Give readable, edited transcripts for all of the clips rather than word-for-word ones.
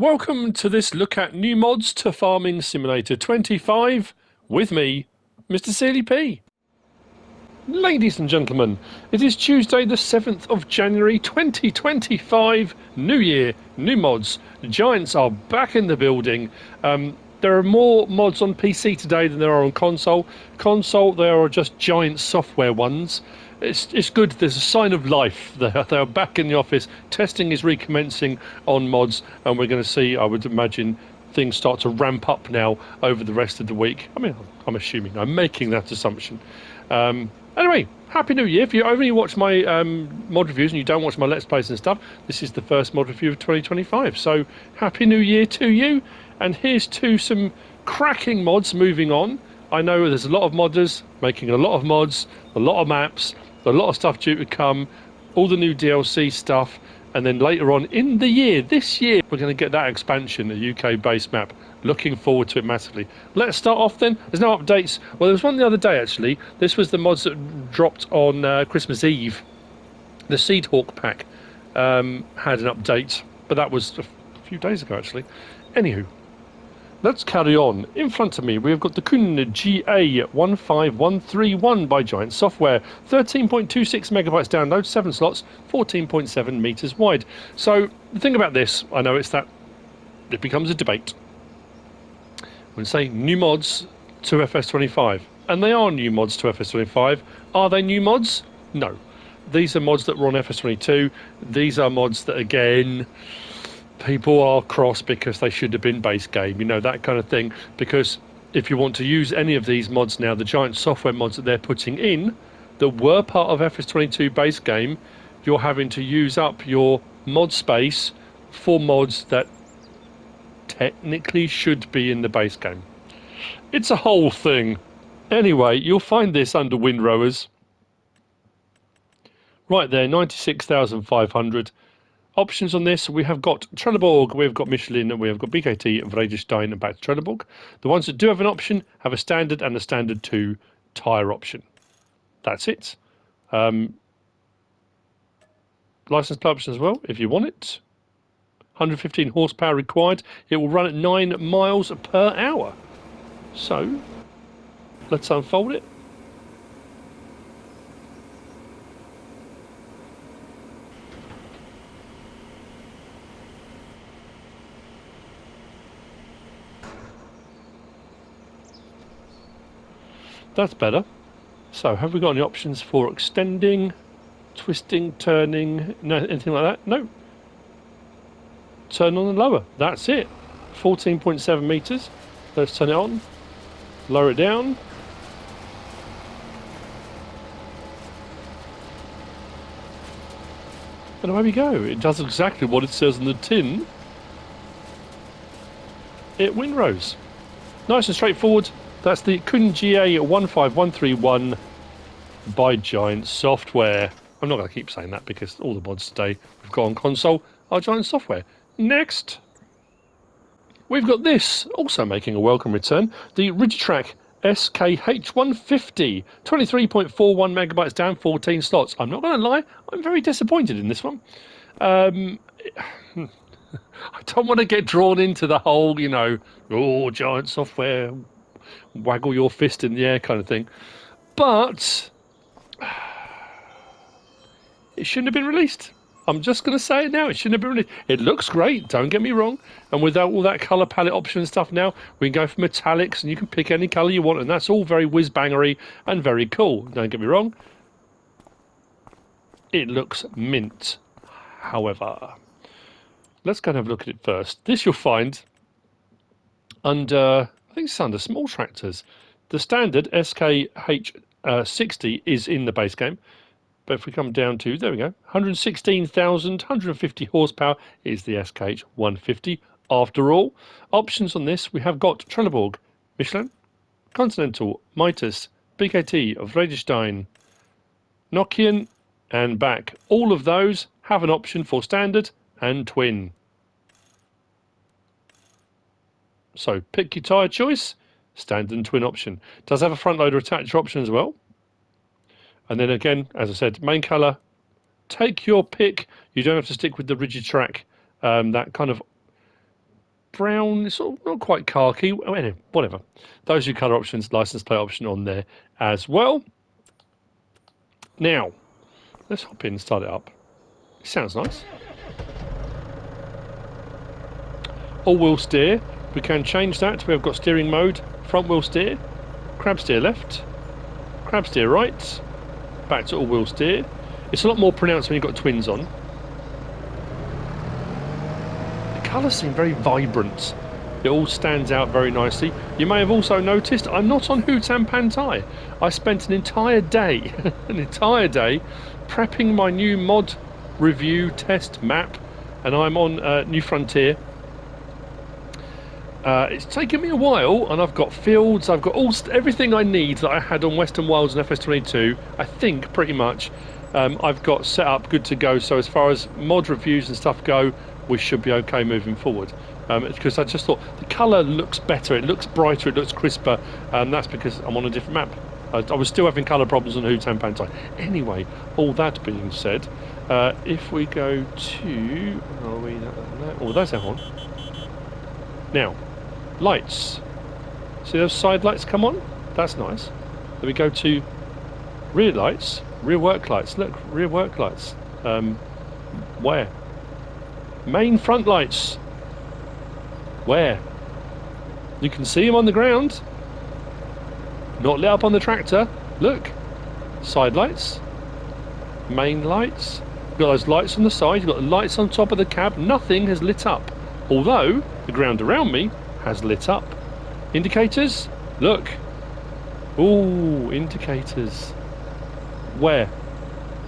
Welcome to this look at new mods to Farming Simulator 25 with me, MrSealyp. Ladies and gentlemen, it is Tuesday the 7th of January 2025, new year, new mods. Giants are back in the building. There are more mods on PC today than there are on console. Console, there are just giant software ones. It's good. There's a sign of life. They're back in the office. Testing is recommencing on mods, and we're going to see, I would imagine, things start to ramp up now over the rest of the week. I mean, I'm assuming. I'm making that assumption. Anyway, Happy New Year. If you only watch my mod reviews and you don't watch my Let's Plays and stuff, this is the first mod review of 2025. So, Happy New Year to you. And here's to some cracking mods moving on. I know there's a lot of modders making a lot of mods, a lot of maps, a lot of stuff due to come, all the new DLC stuff, and then later on in the year, this year, we're going to get that expansion, a UK-based map. Looking forward to it massively. Let's start off then. There's no updates. Well, there was one the other day, actually. This was the mods that dropped on Christmas Eve. The Seedhawk pack had an update, but that was a few days ago, actually. Anywho, let's carry on. In front of me, we've got the Kuhn GA15131 by Giant Software. 13.26 megabytes download, 7 slots, 14.7 meters wide. So, the thing about this, I know it's that it becomes a debate. When say new mods to FS25, and they are new mods to FS25, are they new mods? No. These are mods that were on FS22. These are mods that, again, people are cross because they should have been base game, you know, that kind of thing. Because if you want to use any of these mods now, the Giant Software mods that they're putting in, that were part of FS22 base game, you're having to use up your mod space for mods that technically should be in the base game. It's a whole thing. Anyway, you'll find this under Windrowers. Right there, 96,500. Options on this, we have got Trelleborg, we've got Michelin, we have got BKT, Rigitrac, and back to Trelleborg. The ones that do have an option have a standard and a standard 2 tyre option. That's it. License plate option as well, if you want it. 115 horsepower required. It will run at 9 miles per hour. So, let's unfold it. That's better. So, have we got any options for extending, twisting, turning, no, anything like that? No. Turn on and lower. That's it. 14.7 meters. Let's turn it on. Lower it down. And away we go. It does exactly what it says on the tin. It windrows. Nice and straightforward. That's the Kuhn GA15131 by Giant Software. I'm not going to keep saying that because all the mods today we've got on console are Giant Software. Next, we've got this, also making a welcome return, the Rigitrac SKH150, 23.41 megabytes down, 14 slots. I'm not going to lie, I'm very disappointed in this one. I don't want to get drawn into the whole, you know, oh, Giant Software, waggle your fist in the air kind of thing. But it shouldn't have been released. I'm just going to say it now. It shouldn't have been released. It looks great, don't get me wrong. And without all that colour palette option and stuff now, we can go for metallics and you can pick any colour you want. And that's all very whiz-bangery and very cool. Don't get me wrong. It looks mint. However, let's go and have a look at it first. This you'll find under, I think it's under small tractors. The standard SKH60 is in the base game. But if we come down to, there we go, 116,150 horsepower is the SKH 150. After all, options on this, we have got Trelleborg, Michelin, Continental, Mitas, BKT, Vredestein, Nokian, and back. All of those have an option for standard and twin. So pick your tyre choice, standard and twin option. Does have a front loader attacher option as well. And then again, as I said, main colour, take your pick. You don't have to stick with the Rigitrac, that kind of brown, it's sort of not quite khaki. Anyway, whatever. Those are your colour options, license plate option on there as well. Now, let's hop in and start it up. It sounds nice. All-wheel steer. We can change that. We've got steering mode, front-wheel steer, crab steer left, crab steer right, back to all-wheel steer. It's a lot more pronounced when you've got twins on. The colours seem very vibrant. It all stands out very nicely. You may have also noticed I'm not on Hutan Pantai. I spent an entire day, prepping my new mod review test map, and I'm on New Frontier. It's taken me a while, and I've got fields, I've got everything I need that I had on Western Wilds and FS22, I think, pretty much. I've got set up, good to go, so as far as mod reviews and stuff go, we should be okay moving forward. Because I just thought the colour looks better, it looks brighter, it looks crisper, and that's because I'm on a different map. I was still having colour problems on Hutan Pantai. Anyway, all that being said, if we go to... Oh, that's that one. Now, lights. See those side lights come on? That's nice. Then we go to rear lights, rear work lights. Look, rear work lights. Where? Main front lights. Where? You can see them on the ground. Not lit up on the tractor. Look. Side lights. Main lights. You've got those lights on the side. You've got the lights on top of the cab. Nothing has lit up. Although the ground around me has lit up. Indicators? Look. Ooh, indicators. Where?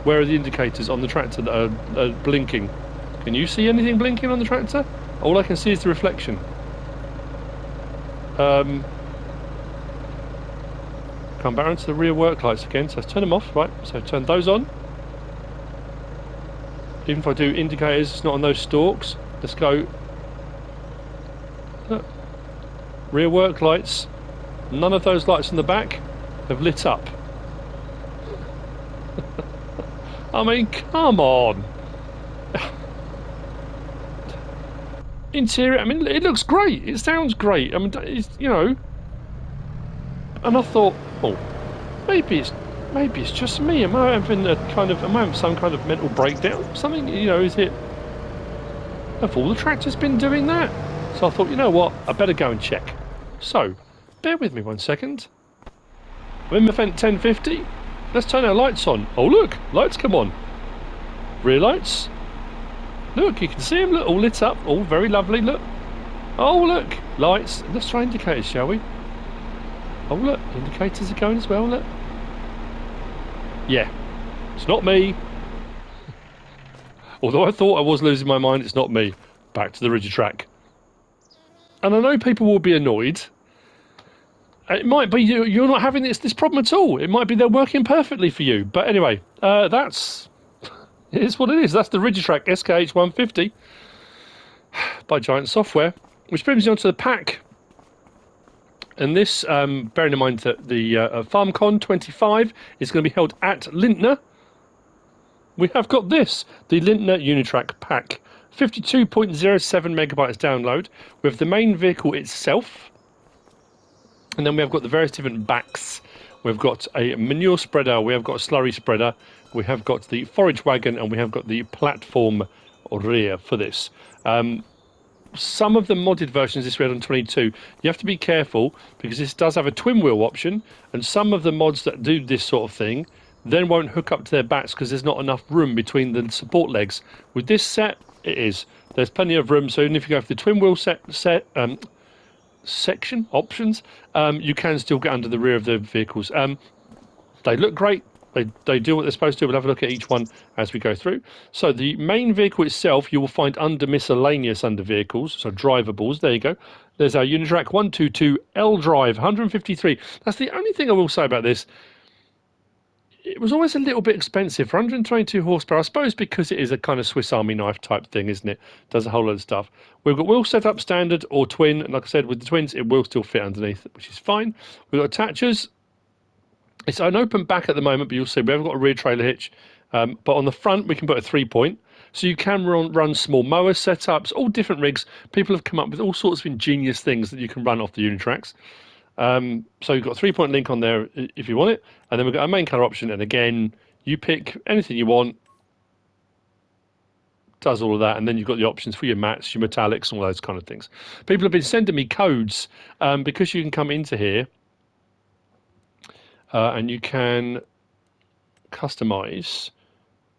Where are the indicators on the tractor that are blinking? Can you see anything blinking on the tractor? All I can see is the reflection. Come back onto the rear work lights again, so let's turn them off, right? So turn those on. Even if I do indicators, it's not on those stalks. Let's go. Look. Rear work lights. None of those lights in the back have lit up. I mean, come on. Interior, I mean, it looks great. It sounds great. I mean, it's, you know. And I thought, oh, maybe it's just me. Am I having some kind of mental breakdown? Something, you know, is it? Have all the tractors been doing that? So I thought, you know what? I better go and check. So, bear with me 1 second. I'm in my 1050. Let's turn our lights on. Oh look, lights come on. Rear lights. Look, you can see them. Look, all lit up. All very lovely. Look. Oh look, lights. Let's try indicators, shall we? Oh look, indicators are going as well. Look. Yeah, it's not me. Although I thought I was losing my mind, it's not me. Back to the Rigitrac. And I know people will be annoyed. It might be you're not having this problem at all. It might be they're working perfectly for you. But anyway, that's... It is what it is. That's the Rigitrac SKH150 by Giant Software, which brings me onto the pack. And this, bearing in mind that the FarmCon 25 is going to be held at Lindner, we have got this, the Lindner Unitrac pack. 52.07 megabytes download with the main vehicle itself. And then we have got the various different backs. We've got a manure spreader, we have got a slurry spreader, we have got the forage wagon, and we have got the platform rear for this. Some of the modded versions this we had on 22, you have to be careful because this does have a twin wheel option, and some of the mods that do this sort of thing then won't hook up to their backs because there's not enough room between the support legs. With this set, it is. There's plenty of room, so even if you go for the twin wheel section options, you can still get under the rear of the vehicles. They look great. They do what they're supposed to. We'll have a look at each one as we go through. So the main vehicle itself, you will find under miscellaneous under vehicles, so drivables. There you go. There's our Unitrac 122 L Drive 153. That's the only thing I will say about this. It was always a little bit expensive for 122 horsepower, I suppose because it is a kind of Swiss Army knife type thing, isn't it? Does a whole lot of stuff. We've got wheel setup standard or twin, and like I said, with the twins, it will still fit underneath, which is fine. We've got attachers. It's an open back at the moment, but you'll see we haven't got a rear trailer hitch. But on the front, we can put a 3-point. So you can run small mower setups, all different rigs. People have come up with all sorts of ingenious things that you can run off the Unitracs. So you've got a 3-point link on there if you want it. And then we've got a main colour option. And again, you pick anything you want. Does all of that, and then you've got the options for your mats, your metallics, and all those kind of things. People have been sending me codes because you can come into here and you can customize.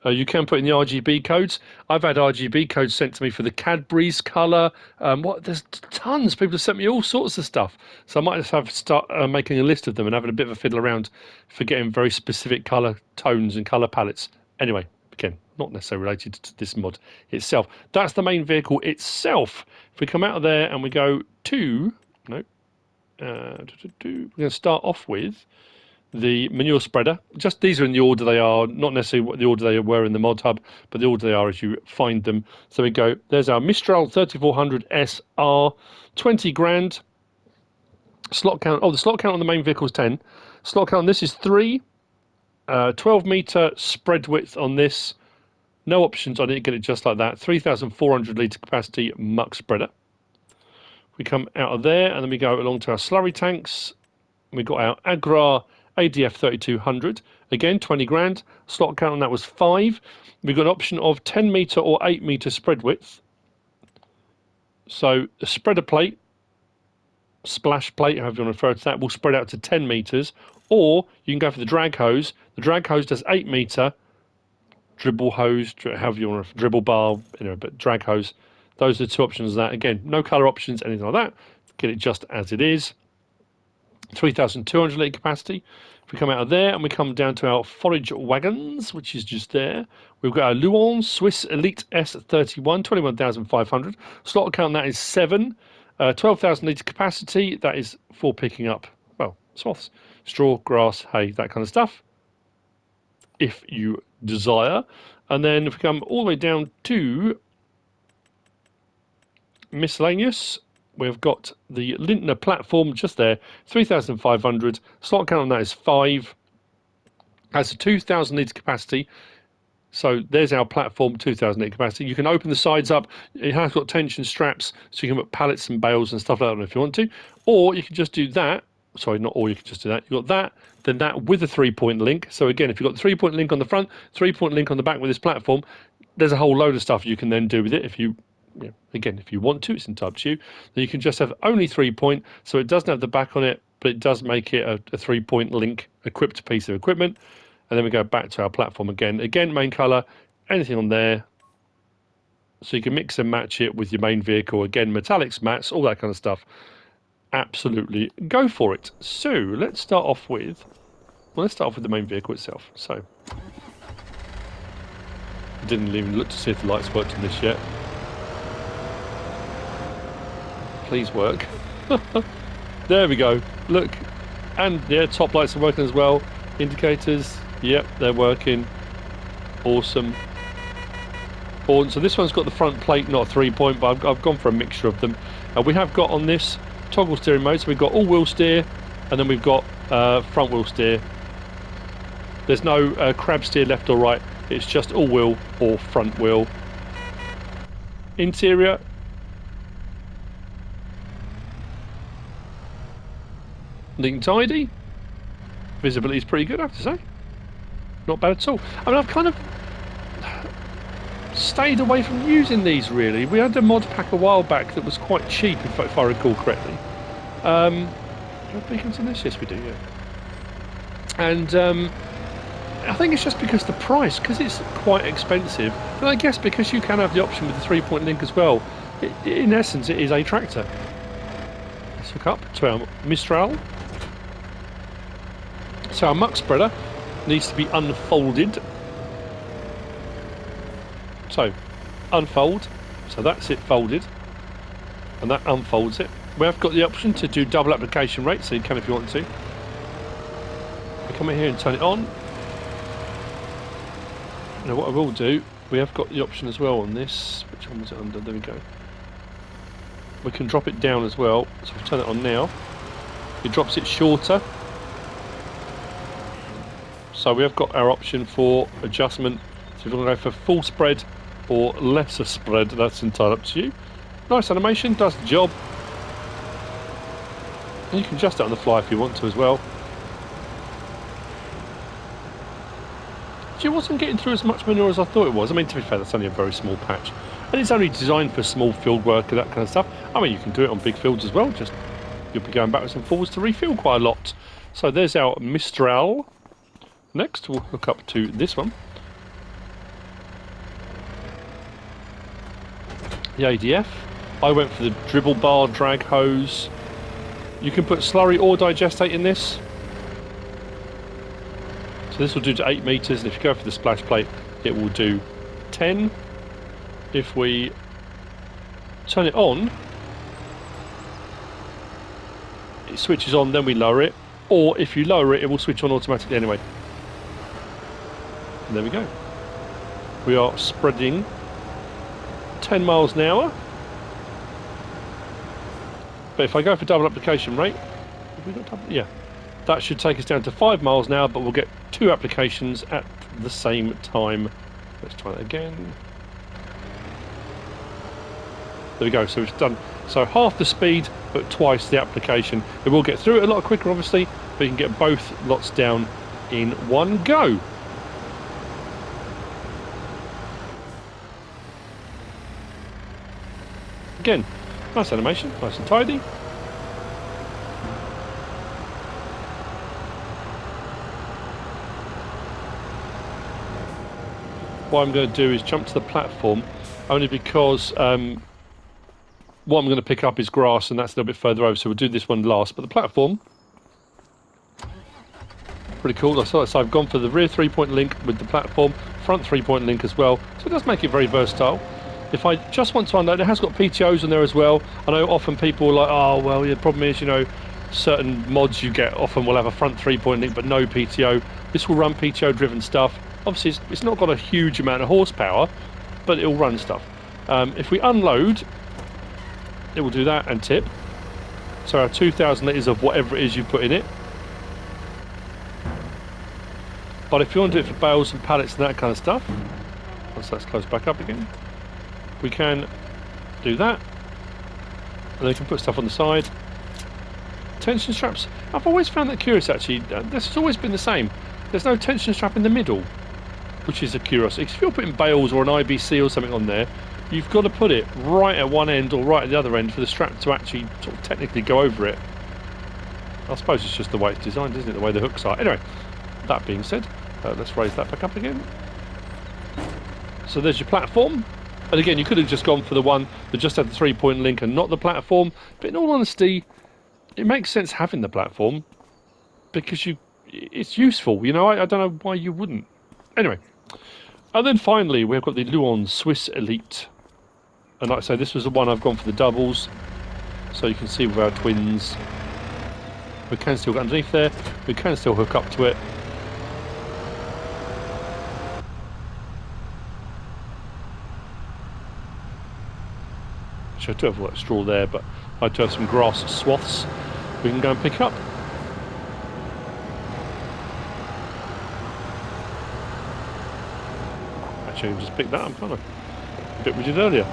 You can put in the RGB codes. I've had RGB codes sent to me for the Cadbury's colour. There's tons. People have sent me all sorts of stuff. So I might just have to start making a list of them and having a bit of a fiddle around for getting very specific colour tones and colour palettes. Anyway, again, not necessarily related to this mod itself. That's the main vehicle itself. If we come out of there and we go to... No. We're going to start off with the manure spreader. Just these are in the order they are, not necessarily what the order they were in the Modhub, but the order they are as you find them. So we go, there's our Mistral 3400 SR, 20 grand. Slot count, the slot count on the main vehicle is 10. Slot count on this is 3. 12 metre spread width on this. No options, I didn't get it just like that. 3,400 litre capacity muck spreader. We come out of there and then we go along to our slurry tanks. We've got our Agra ADF 3200, again 20 grand. Slot count on that was 5. We've got an option of 10 metre or 8 metre spread width. So the spreader plate, splash plate, however you want to refer to that, will spread out to 10 metres. Or you can go for the drag hose. The drag hose does 8 metre. Dribble hose, however you want to, dribble bar, but drag hose. Those are the two options of that. Again, no colour options, anything like that. Get it just as it is. 3,200 litre capacity. If we come out of there and we come down to our forage wagons, which is just there, we've got our Luan Swiss Elite S31, 21,500. Slot count on that is 7. 12,000 litre capacity. That is for picking up, well, swaths, straw, grass, hay, that kind of stuff, if you desire. And then if we come all the way down to miscellaneous, we've got the Lindner platform just there, 3,500. Slot count on that is 5. Has a 2,000 litre capacity. So there's our platform, 2,000 litre capacity. You can open the sides up. It has got tension straps, so you can put pallets and bales and stuff like that if you want to. Or you can just do that. Sorry, not all, you can just do that. You've got that, then that with a 3-point link. So again, if you've got the 3-point link on the front, 3-point link on the back with this platform, there's a whole load of stuff you can then do with it if you again, if you want to, it's entirely up to you. Then you can just have only 3-point, so it doesn't have the back on it, but it does make it a 3-point link equipped piece of equipment. And then we go back to our platform again. Again, main colour, anything on there. So you can mix and match it with your main vehicle. Again, metallics, mats, all that kind of stuff. Absolutely go for it. So let's start off with, the main vehicle itself. So I didn't even look to see if the lights worked on this yet. Please work. There we go. Look, and yeah, top lights are working as well. Indicators, yep, they're working. Awesome. So this one's got the front plate, not a 3-point, but I've gone for a mixture of them. We have got on this toggle steering mode, so we've got all-wheel steer, and then we've got front-wheel steer. There's no crab steer left or right. It's just all-wheel or front-wheel. Interior. Neat and tidy. Visibility is pretty good, I have to say. Not bad at all. I mean, I've kind of stayed away from using these, really. We had a mod pack a while back that was quite cheap, if I recall correctly. Do we have beacons in this? Yes, we do, yeah. And I think it's just because the price, because it's quite expensive. But I guess because you can have the option with the 3-point link as well, in essence, it is a tractor. Let's hook up to our Mistral. So our muck spreader needs to be unfolded. So, unfold. So that's it folded. And that unfolds it. We have got the option to do double application rate, so you can if you want to. We come in here and turn it on. Now what I will do, we have got the option as well on this. Which one was it under? There we go. We can drop it down as well. So if we turn it on now, it drops it shorter. So we have got our option for adjustment. So if you want to go for full spread or lesser spread, that's entirely up to you. Nice animation, does the job. And you can adjust it on the fly if you want to as well. It wasn't getting through as much manure as I thought it was. I mean, to be fair, that's only a very small patch. And it's only designed for small field work and that kind of stuff. I mean, you can do it on big fields as well. Just you'll be going backwards and forwards to refill quite a lot. So there's our Mistral. Next, we'll hook up to this one. The ADF. I went for the dribble bar drag hose. You can put slurry or digestate in this. So this will do to 8 metres, and if you go for the splash plate, it will do 10. If we turn it on, it switches on, then we lower it. Or if you lower it, it will switch on automatically anyway. And there we go. We are spreading 10 miles an hour. But if I go for double application rate, have we got double? Yeah. That should take us down to 5 miles an hour, but we'll get 2 applications at the same time. Let's try that again. There we go. So we've done half the speed, but twice the application. It will get through it a lot quicker, obviously, but you can get both lots down in one go. Again, nice animation, nice and tidy. What I'm going to do is jump to the platform, only because what I'm going to pick up is grass, and that's a little bit further over, so we'll do this one last. But the platform, pretty cool. So I've gone for the rear 3-point link with the platform, front 3-point link as well, so it does make it very versatile. If I just want to unload, it has got PTOs on there as well. I know often people are like, oh well, yeah, the problem is, you know, certain mods you get often will have a front 3-point link but no PTO. This will run PTO driven stuff. Obviously it's not got a huge amount of horsepower, but it will run stuff. If we unload, it will do that and tip. So our 2,000 litres of whatever it is you put in it. But if you want to do it for bales and pallets and that kind of stuff, once that's closed back up again, we can do that. And then we can put stuff on the side. Tension straps. I've always found that curious actually. This has always been the same. There's no tension strap in the middle, which is a curiosity. If you're putting bales or an IBC or something on there, you've got to put it right at one end or right at the other end for the strap to actually sort of technically go over it. I suppose it's just the way it's designed, isn't it? The way the hooks are. Anyway, that being said, let's raise that back up again. So there's your platform. And again, you could have just gone for the one that just had the 3-point link and not the platform. But in all honesty, it makes sense having the platform because it's useful. You know, I don't know why you wouldn't. Anyway, and then finally we've got the Luon Swiss Elite. And like I say, this was the one I've gone for the doubles. So you can see with our twins, we can still get underneath there. We can still hook up to it. I do have a lot of straw there, but I do have some grass swaths we can go and pick up. Actually, I can just pick that up, can't I? A bit we did earlier.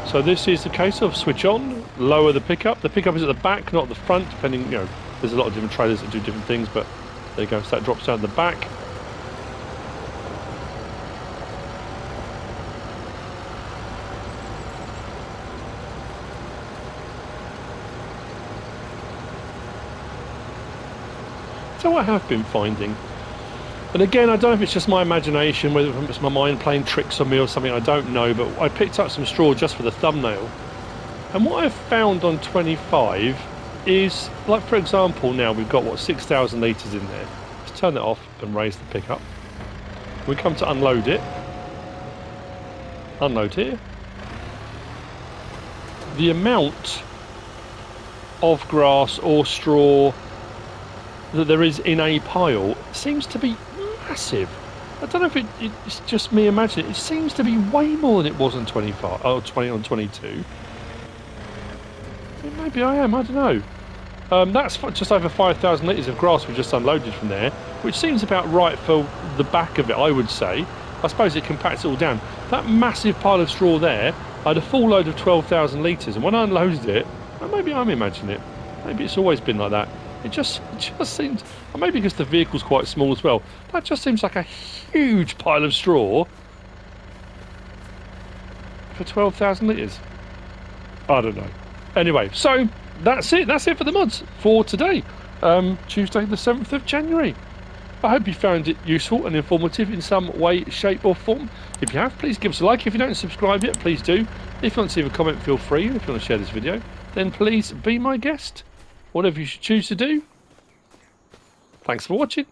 So this is the case of switch on, lower the pickup. The pickup is at the back, not the front, depending, you know, there's a lot of different trailers that do different things, but there you go, so that drops down the back. So what I have been finding, and again, I don't know if it's just my imagination, whether it's my mind playing tricks on me or something, I don't know, but I picked up some straw just for the thumbnail. And what I've found on 25 is, like for example, now we've got, what, 6,000 litres in there. Let's turn that off and raise the pickup. We come to unload it. Unload here. The amount of grass or straw that there is in a pile seems to be massive. I don't know if it's just me imagining it. It seems to be way more than it was on 25 or 20 on 22. Maybe I am, I don't know. That's just over 5,000 litres of grass we just unloaded from there, which seems about right for the back of it, I would say. I suppose it compacts it all down. That massive pile of straw there, I had a full load of 12,000 litres, and when I unloaded it, well, maybe I'm imagining it. Maybe it's always been like that. It just seems, or maybe because the vehicle's quite small as well, that just seems like a huge pile of straw for 12,000 litres. I don't know. Anyway, so that's it. That's it for the mods for today, Tuesday the 7th of January. I hope you found it useful and informative in some way, shape or form. If you have, please give us a like. If you don't subscribe yet, please do. If you want to leave a comment, feel free. And if you want to share this video, then please be my guest. Whatever you should choose to do. Thanks for watching.